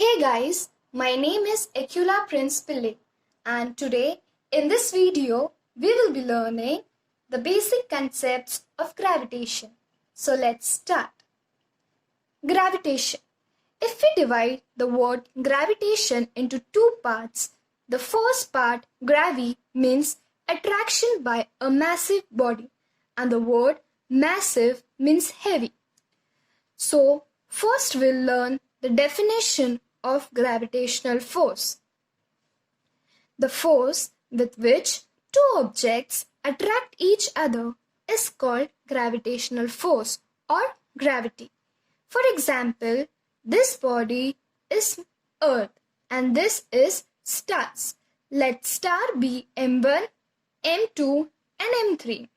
Hey guys, my name is Aquilla Pillay, and today in this video we will be learning the basic concepts of gravitation. So let's start. Gravitation. If we divide the word gravitation into two parts, the first part, gravi, means attraction by a massive body, and the word massive means heavy. So first we'll learn the definition of gravitational force. The force with which two objects attract each other is called gravitational force or gravity. For example, this body is Earth and this is stars. Let star be M1, M2 and M3.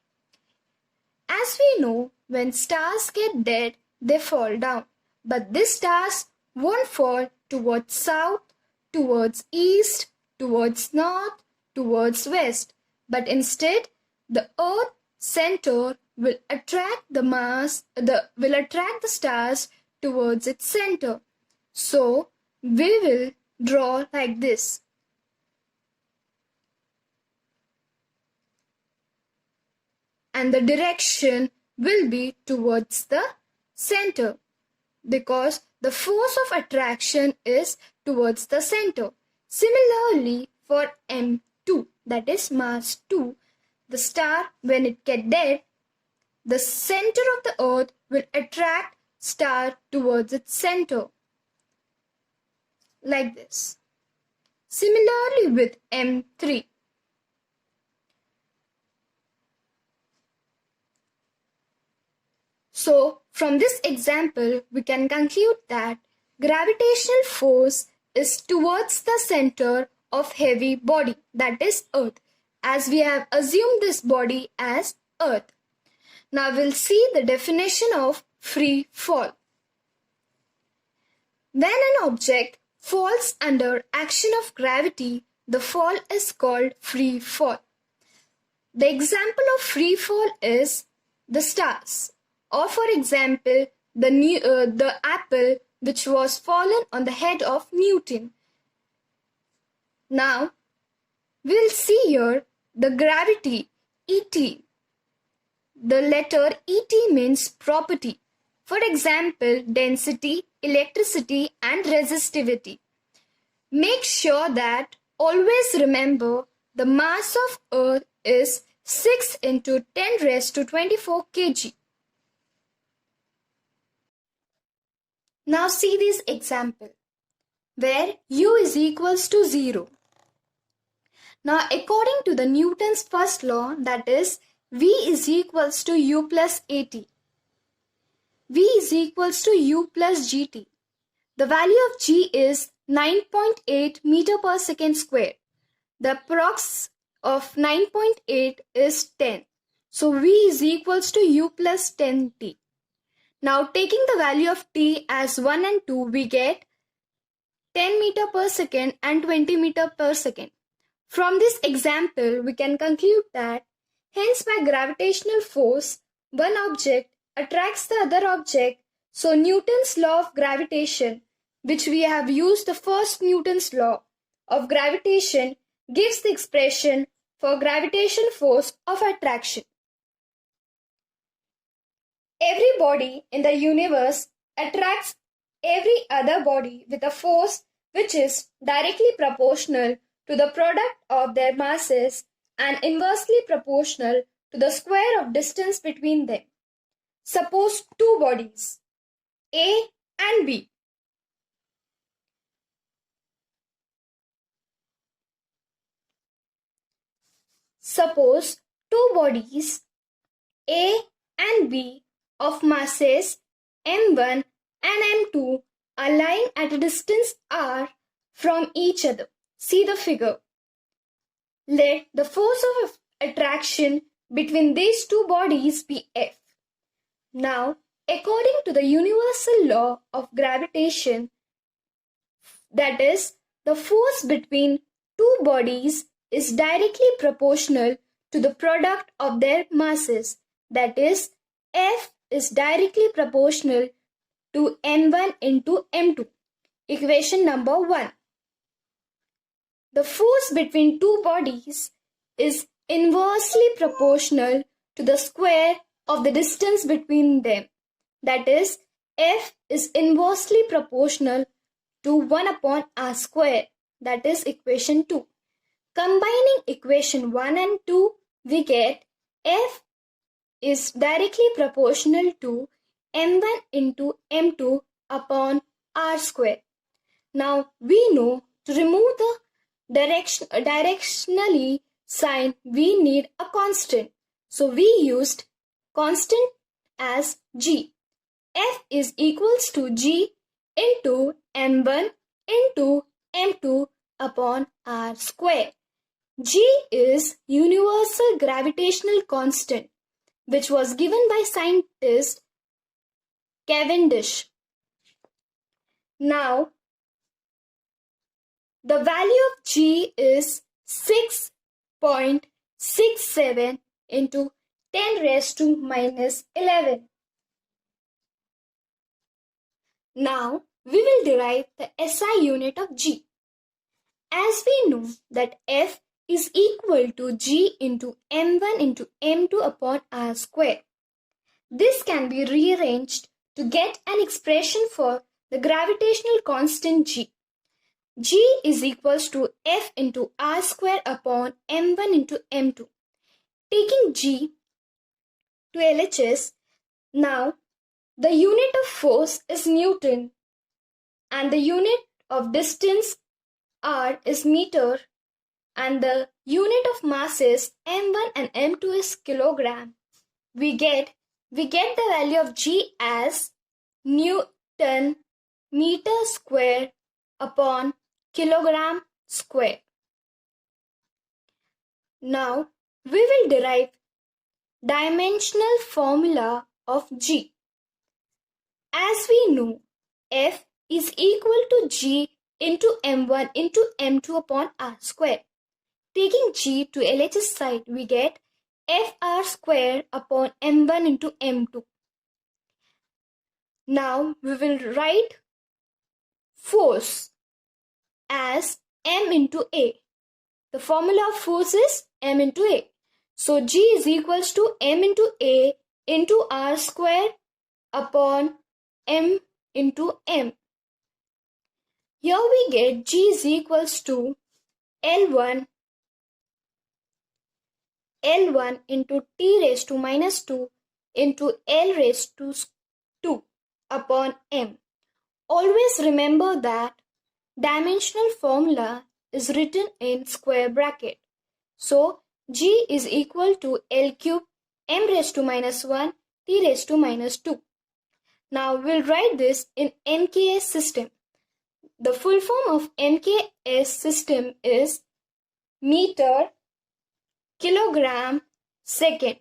As we know, when stars get dead, they fall down. But these stars won't fall towards south, towards east, towards north, towards west. But instead, the Earth center will attract the stars towards its center. So we will draw like this. And the direction will be towards the center, because the force of attraction is towards the center. Similarly, for M2, that is mass 2, the star, when it gets dead, the center of the Earth will attract star towards its center, like this. Similarly with M3. So, from this example, we can conclude that gravitational force is towards the center of heavy body, that is Earth, as we have assumed this body as Earth. Now we'll see the definition of free fall. When an object falls under action of gravity, the fall is called free fall. The example of free fall is the stars. Or for example, the apple which was fallen on the head of Newton. Now, we'll see here the gravity, ET. The letter ET means property. For example, density, electricity and resistivity. Make sure that always remember the mass of Earth is 6 into 10 raised to 24 kg. Now see this example, where u is equals to 0. Now according to the Newton's first law, that is V is equals to u plus at. V is equals to u plus gt. The value of g is 9.8 meter per second square. The approx of 9.8 is 10. So V is equals to u plus 10t. Now taking the value of t as 1 and 2, we get 10 meter per second and 20 meter per second. From this example, we can conclude that hence by gravitational force, one object attracts the other object. So Newton's law of gravitation, which we have used the first Newton's law of gravitation, gives the expression for gravitational force of attraction. Every body in the universe attracts every other body with a force which is directly proportional to the product of their masses and inversely proportional to the square of distance between them. Suppose two bodies, A and B. Suppose two bodies, A and B, of masses m1 and m2 are lying at a distance r from each other. See the figure. Let the force of attraction between these two bodies be F. Now, according to the universal law of gravitation, that is, the force between two bodies is directly proportional to the product of their masses, that is, F is directly proportional to m1 into m2. Equation number 1. The force between two bodies is inversely proportional to the square of the distance between them. That is, F is inversely proportional to 1 upon r square. That is equation 2. Combining equation 1 and 2, we get F is directly proportional to m1 into m2 upon r square. Now we know to remove the directionally sign, we need a constant. So we used constant as g. F is equals to g into m1 into m2 upon r square. G is universal gravitational constant, which was given by scientist Cavendish. Now, the value of G is 6.67 into 10 raised to minus 11. Now, we will derive the SI unit of G. As we know that F is equal to G into m1 into m2 upon r square. This can be rearranged to get an expression for the gravitational constant G. G is equals to F into r square upon m1 into m2. Taking G to LHS, now the unit of force is Newton and the unit of distance r is meter and the unit of masses m1 and m2 is kilogram. We get the value of G as Newton meter square upon kilogram square. Now we will derive dimensional formula of G. As we know, F is equal to G into m1 into m2 upon r square. Taking G to LHS side, we get Fr square upon m1 into m2. Now we will write force as m into a. The formula of force is m into a. So G is equals to m into a into r square upon m into m. Here we get G is equals to L1 into t raised to minus 2 into L raised to 2 upon m. Always remember that dimensional formula is written in square bracket. So G is equal to L cube m raised to minus 1 t raised to minus 2. Now we'll write this in MKS system. The full form of MKS system is meter kilogram second.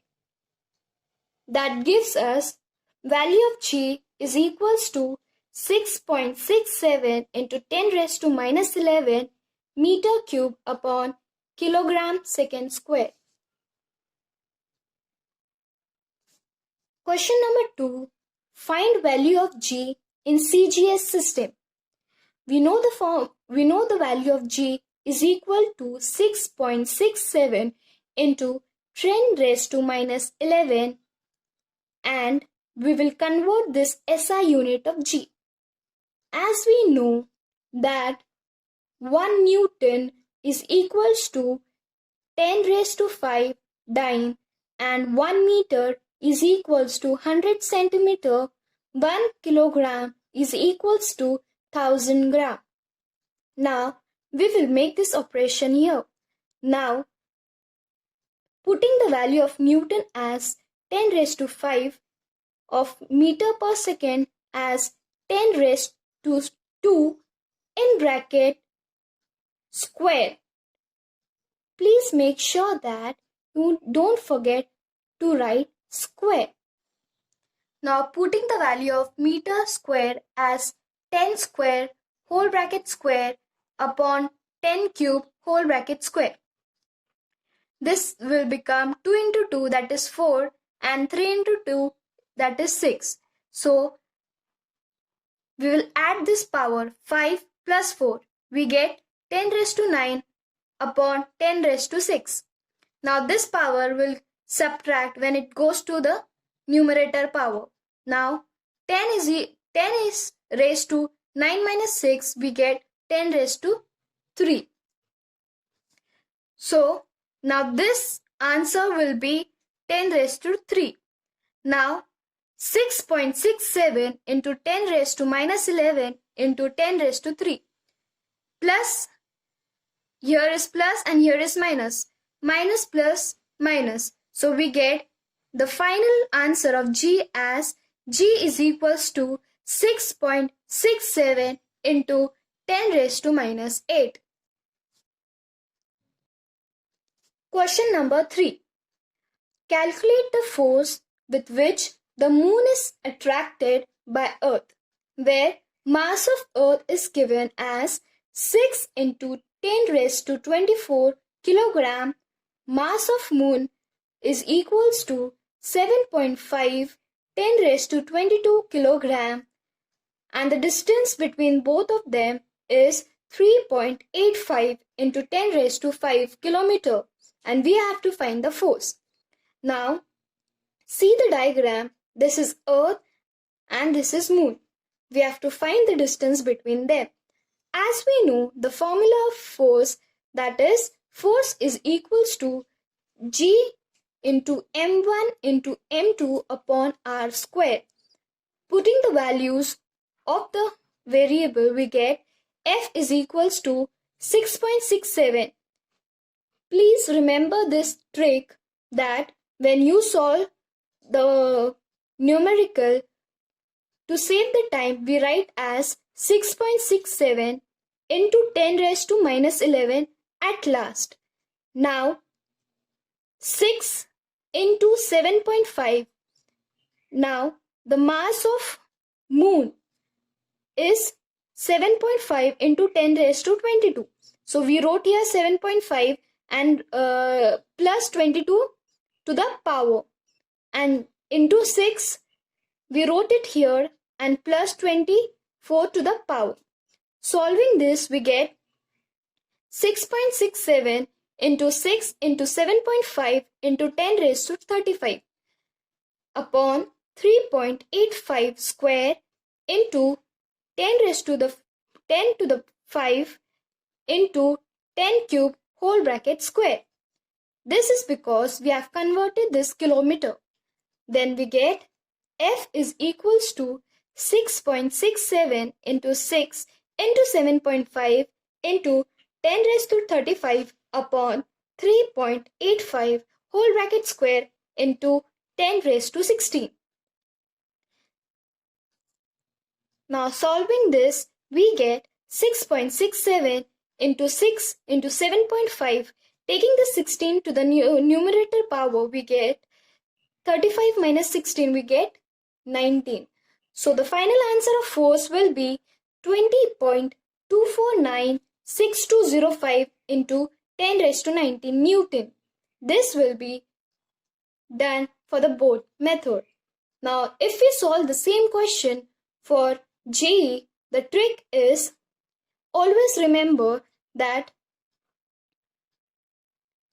That gives us value of G is equals to 6.67 into 10 raised to minus 11 meter cube upon kilogram second square. Question number 2. Find value of G in CGS system. We know the value of G is equal to 6.67 into 10 raised to minus 11 and we will convert this SI unit of G. As we know that 1 Newton is equals to 10 raised to 5 dyne and 1 meter is equals to 100 centimeter, 1 kilogram is equals to 1000 gram. Now we will make this operation here. Now putting the value of Newton as 10 raised to 5 of meter per second as 10 raised to 2 in bracket square. Please make sure that you don't forget to write square. Now putting the value of meter square as 10 square whole bracket square upon 10 cube whole bracket square. This will become 2 into 2 that is 4 and 3 into 2 that is 6. So we will add this power 5 plus 4. We get 10 raised to 9 upon 10 raised to 6. Now this power will subtract when it goes to the numerator power. Now 10 is raised to 9 minus 6. We get 10 raised to 3. So now this answer will be 10 raised to 3. Now 6.67 into 10 raised to minus 11 into 10 raised to 3. Plus, here is plus and here is minus. Minus plus minus. So we get the final answer of G as G is equals to 6.67 into 10 raised to minus 8. Question number 3. Calculate the force with which the moon is attracted by Earth, where mass of Earth is given as 6 into 10 raised to 24 kilogram. Mass of moon is equals to 7.5 10 raised to 22 kilogram, and the distance between both of them is 3.85 into 10 raised to 5 kilometer, and we have to find the force. Now see the diagram. This is Earth and this is moon. We have to find the distance between them. As we know, the formula of force, that is, force is equals to G into M1 into M2 upon R square. Putting the values of the variable, we get F is equals to 6.67. Please remember this trick, that when you solve the numerical, to save the time, we write as 6.67 into 10 raised to minus 11 at last. Now 6 into 7.5. Now the mass of moon is 7.5 into 10 raised to 22. So we wrote here 7.5 and plus 22 to the power, and into 6 we wrote it here and plus 24 to the power. Solving this, we get 6.67 into 6 into 7.5 into 10 raised to 35 upon 3.85 square into 10 raised to the 10 to the 5 into 10 cube whole bracket square. This is because we have converted this kilometer. Then we get F is equals to 6.67 into 6 into 7.5 into 10 raised to 35 upon 3.85 whole bracket square into 10 raised to 16. Now solving this, we get 6.67 into 6 into 7.5. Taking the 16 to the numerator power, we get 35 minus 16, we get 19. So the final answer of force will be 20.2496205 into 10 raised to 19 Newton. This will be done for the both method. Now if we solve the same question for JEE, the trick is always remember that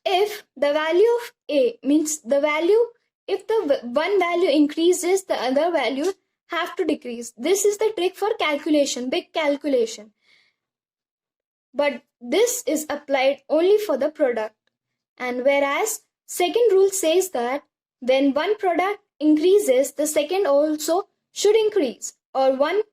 if the value of A means the value, if the one value increases, the other value have to decrease. This is the trick for calculation, big calculation. But this is applied only for the product. And whereas second rule says that when one product increases, the second also should increase. Or one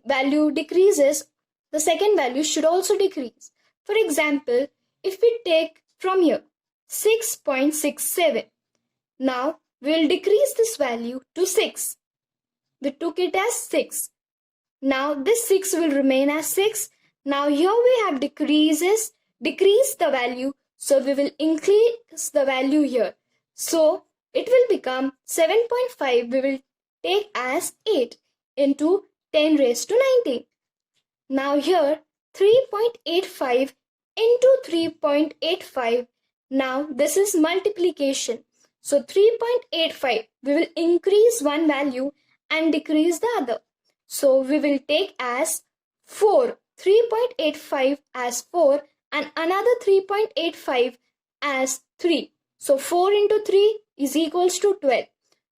value decreases, the second value should also decrease. For example, if we take from here 6.67, now we will decrease this value to 6. We took it as 6. Now this 6 will remain as 6. Now here we have decreased the value, so we will increase the value here. So it will become 7.5. We will take as 8 into 10 raised to 19. Now here 3.85 into 3.85. Now this is multiplication. So 3.85, we will increase one value and decrease the other. So we will take as 4, 3.85 as 4 and another 3.85 as 3. So 4 into 3 is equals to 12.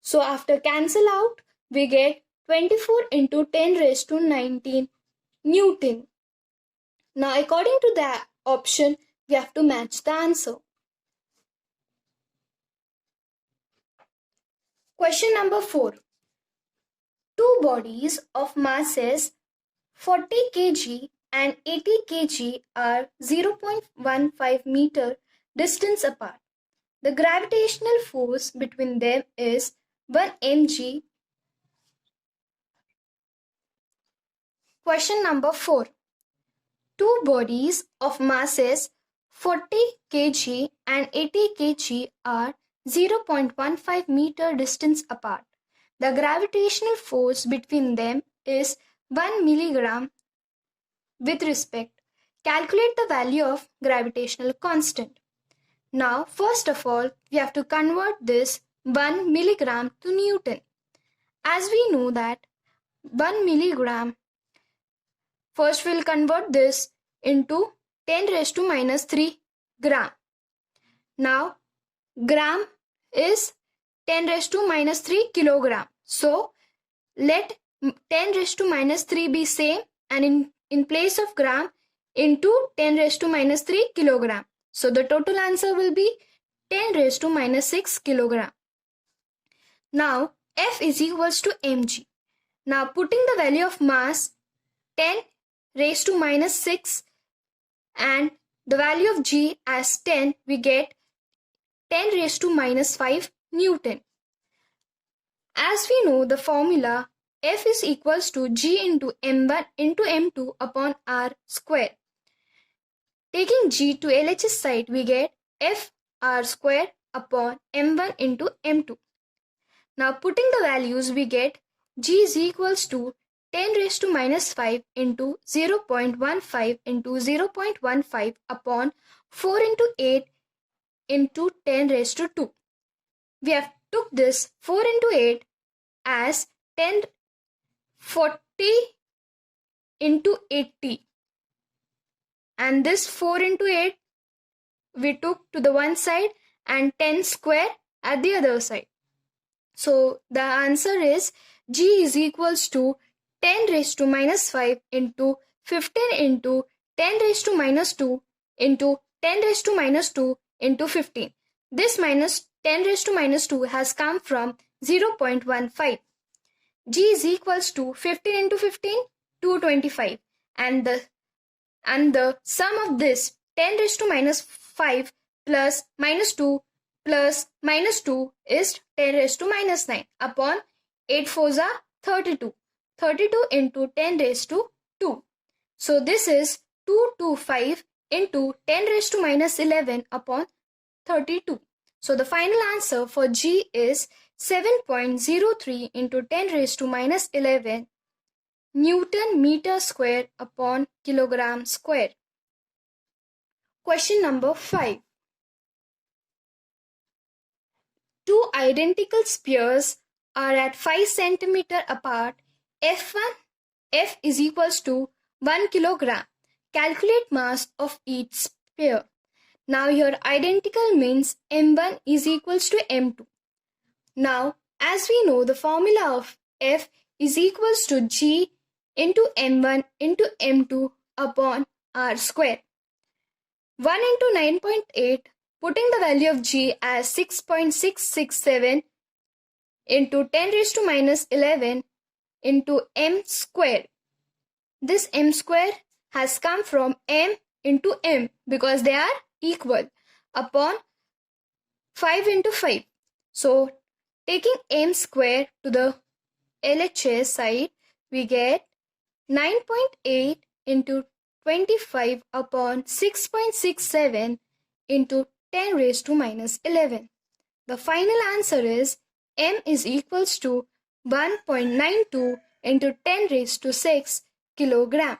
So after cancel out, we get 24 into 10 raised to 19 Newton. Now according to the option, we have to match the answer. Question number 4. Two bodies of masses 40 kg and 80 kg are 0.15 meter distance apart. The gravitational force between them is 1 mg. Question number 4. Two bodies of masses 40 kg and 80 kg are 0.15 meter distance apart. The gravitational force between them is 1 milligram. With respect, calculate the value of gravitational constant. Now, first of all, we have to convert this 1 milligram to Newton. As we know that 1 milligram, first we'll convert this into 10 raised to minus 3 gram. Now, gram is 10 raised to minus 3 kilogram. So, let 10 raised to minus 3 be same, and in place of gram, into 10 raised to minus 3 kilogram. So the total answer will be 10 raised to minus 6 kilogram. Now F is equals to mg. Now putting the value of mass 10 raised to minus 6 and the value of g as 10, we get 10 raised to minus 5 Newton. As we know the formula, F is equals to g into m1 into m2 upon r square. Taking g to LHS side, we get f r square upon m1 into m2. Now putting the values, we get g is equals to 10 raised to minus 5 into 0.15 into 0.15 upon 4 into 8 into 10 raised to 2. We have took this 4 into 8 as 40 into 80. And this 4 into 8 we took to the one side and 10 square at the other side. So the answer is g is equals to 10 raised to minus 5 into 15 into 10 raised to minus 2 into 10 raised to minus 2 into 15. This minus 10 raised to minus 2 has come from 0.15. G is equals to 15 into 15, 225. And the sum of this 10 raised to minus 5 plus minus 2 plus minus 2 is 10 raised to minus 9 upon 8 fours are 32. 32 into 10 raised to 2. So this is 225 into 10 raised to minus 11 upon 32. So the final answer for G is 7.03 into 10 raised to minus 11 Newton meter square upon kilogram square. Question number 5. Two identical spheres are at 5 centimeter apart. F is equals to 1 kilogram. Calculate mass of each sphere. Now here identical means M1 is equals to M2. Now as we know the formula of F is equals to G into M1 into M2 upon R square. 1 into 9.8, putting the value of G as 6.667 into 10 raised to minus 11 into M square. This M square has come from M into M because they are equal upon 5 into 5. So taking M square to the LHS side, we get 9.8 into 25 upon 6.67 into 10 raised to minus 11. The final answer is M is equals to 1.92 into 10 raised to 6 kilogram.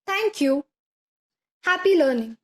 Thank you. Happy learning.